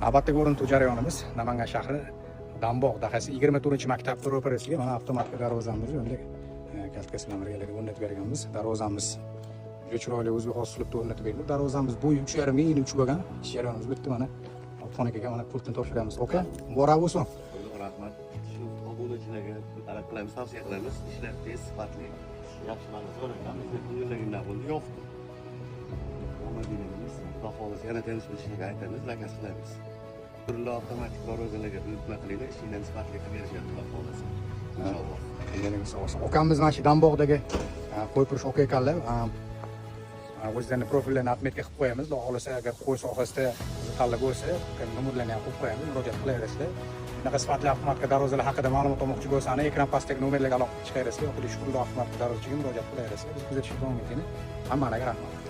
Navbatdagi o'rintuv jarayonimiz Namangan shahri Dambog' dahasi 24-maktab ro'parasiga mana avtomatik darvozamiz endi kaltkasi bilan birgalikda o'rnatib berganmiz. Darvozamiz juda chiroyli o'ziga xos uslubda o'rnatib berildi. Darvozamiz bo'yi 3,5 ga eni 3 bo'lgan. Ish jarayonimiz bitdi mana. Xonaga mana pultni topshiramiz. Oka, bora bo'lsin. Rahmat. Shu obunachilarga talab qilamiz, tavsiya qilamiz. Ishlar tez, sifatli, yaxshi ma'noda o'rnatamiz. Yo'llaganlar bo'ldi, yo'qdi. Omadingiz, Xudo xohlasa yana tanishishga aytamiz, zakaz qilamiz. Turli avtomatik darvozalarga buyurtma qilinglar, ishinglarni sifatli qilib berishga Xudo xohlasa. Inshaalloh. Elingiz sog' bo'lsin. Okamiz mana shu Dambog'dagi qo'y purish oka ekanlar. O'zlarini profillarini atmetga qilib qo'yamiz. Xudo xohlasa agar qo'y sohasida qiziqarli bo'lsa, nomerlarni ham qo'yib qo'yamiz, murojaat qilaverasizlar. Bunaqa sifatli avtomatik darvozalar haqida ma'lumot olmoqchi bo'lsangiz, ekran pastdagi nomerlarga aloqa chiqarasiz yoki Shukrulla avtomatik darvozachiga murojaat qilaverasizlar. Biz kuzatishga davom etamiz. Hammaga rahmat.